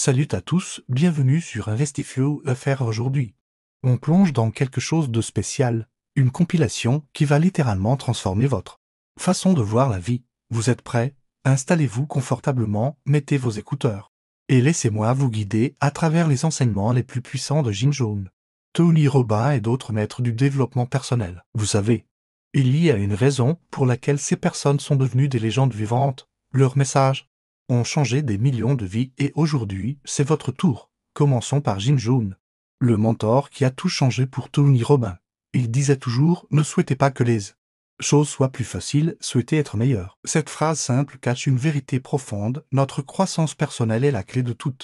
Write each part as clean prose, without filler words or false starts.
Salut à tous, bienvenue sur Investiflow FR aujourd'hui. On plonge dans quelque chose de spécial, une compilation qui va littéralement transformer votre façon de voir la vie. Vous êtes prêts? Installez-vous confortablement, mettez vos écouteurs. Et laissez-moi vous guider à travers les enseignements les plus puissants de Jim Rohn, Tony Robbins et d'autres maîtres du développement personnel. Vous savez, il y a une raison pour laquelle ces personnes sont devenues des légendes vivantes. Leurs messages ont changé des millions de vies et aujourd'hui, c'est votre tour. Commençons par Jim Rohn, le mentor qui a tout changé pour Tony Robbins. Il disait toujours « Ne souhaitez pas que les choses soient plus faciles, souhaitez être meilleur ». Cette phrase simple cache une vérité profonde, notre croissance personnelle est la clé de tout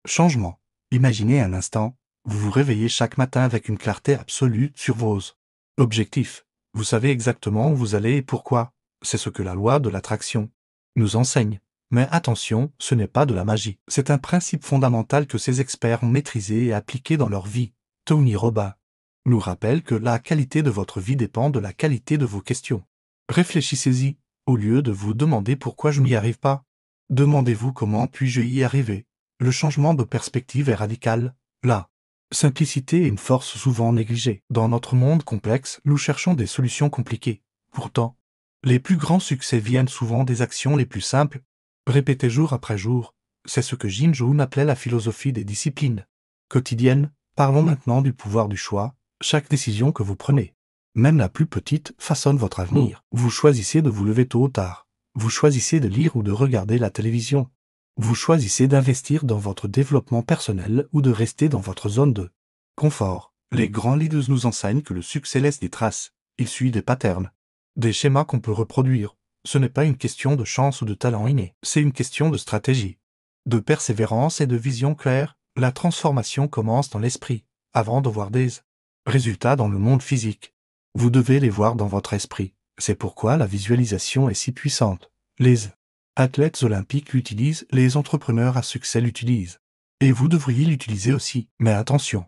changement. Imaginez un instant, vous vous réveillez chaque matin avec une clarté absolue sur vos objectifs. Vous savez exactement où vous allez et pourquoi. C'est ce que la loi de l'attraction nous enseigne. Mais attention, ce n'est pas de la magie. C'est un principe fondamental que ces experts ont maîtrisé et appliqué dans leur vie. Tony Robbins nous rappelle que la qualité de votre vie dépend de la qualité de vos questions. Réfléchissez-y, au lieu de vous demander pourquoi je n'y arrive pas. Demandez-vous comment puis-je y arriver. Le changement de perspective est radical. La simplicité est une force souvent négligée. Dans notre monde complexe, nous cherchons des solutions compliquées. Pourtant, les plus grands succès viennent souvent des actions les plus simples. Répétez jour après jour, c'est ce que Jim Rohn appelait la philosophie des disciplines quotidiennes. Parlons maintenant du pouvoir du choix. Chaque décision que vous prenez, même la plus petite, façonne votre avenir. Vous choisissez de vous lever tôt ou tard. Vous choisissez de lire ou de regarder la télévision. Vous choisissez d'investir dans votre développement personnel ou de rester dans votre zone de confort. Les grands leaders nous enseignent que le succès laisse des traces. Il suit des patterns, des schémas qu'on peut reproduire. Ce n'est pas une question de chance ou de talent inné, c'est une question de stratégie, de persévérance et de vision claire. La transformation commence dans l'esprit, avant de voir des résultats dans le monde physique. Vous devez les voir dans votre esprit. C'est pourquoi la visualisation est si puissante. Les athlètes olympiques l'utilisent, les entrepreneurs à succès l'utilisent. Et vous devriez l'utiliser aussi. Mais attention,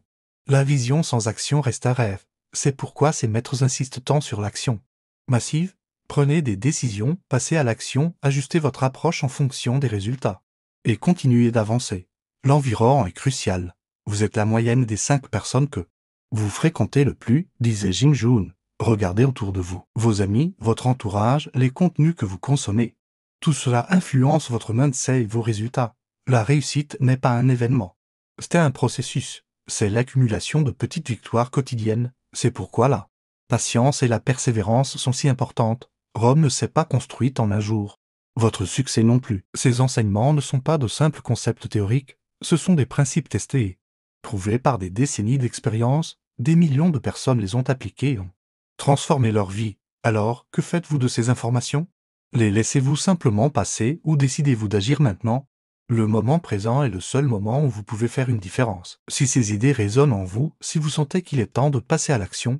la vision sans action reste un rêve. C'est pourquoi ces maîtres insistent tant sur l'action massive. Prenez des décisions, passez à l'action, ajustez votre approche en fonction des résultats. Et continuez d'avancer. L'environnement est crucial. Vous êtes la moyenne des 5 personnes que vous fréquentez le plus, disait Jim Rohn. Regardez autour de vous. Vos amis, votre entourage, les contenus que vous consommez. Tout cela influence votre mindset et vos résultats. La réussite n'est pas un événement. C'est un processus. C'est l'accumulation de petites victoires quotidiennes. C'est pourquoi la patience et la persévérance sont si importantes. Rome ne s'est pas construite en un jour. Votre succès non plus. Ces enseignements ne sont pas de simples concepts théoriques, ce sont des principes testés. Prouvés par des décennies d'expérience, des millions de personnes les ont appliqués et ont transformé leur vie. Alors, que faites-vous de ces informations? Les laissez-vous simplement passer ou décidez-vous d'agir maintenant? Le moment présent est le seul moment où vous pouvez faire une différence. Si ces idées résonnent en vous, si vous sentez qu'il est temps de passer à l'action,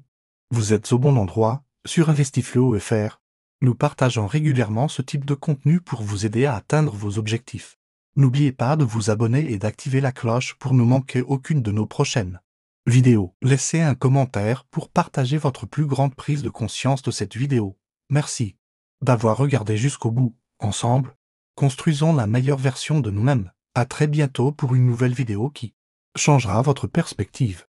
vous êtes au bon endroit, sur Investiflow FR. Nous partageons régulièrement ce type de contenu pour vous aider à atteindre vos objectifs. N'oubliez pas de vous abonner et d'activer la cloche pour ne manquer aucune de nos prochaines vidéos. Laissez un commentaire pour partager votre plus grande prise de conscience de cette vidéo. Merci d'avoir regardé jusqu'au bout. Ensemble, construisons la meilleure version de nous-mêmes. À très bientôt pour une nouvelle vidéo qui changera votre perspective.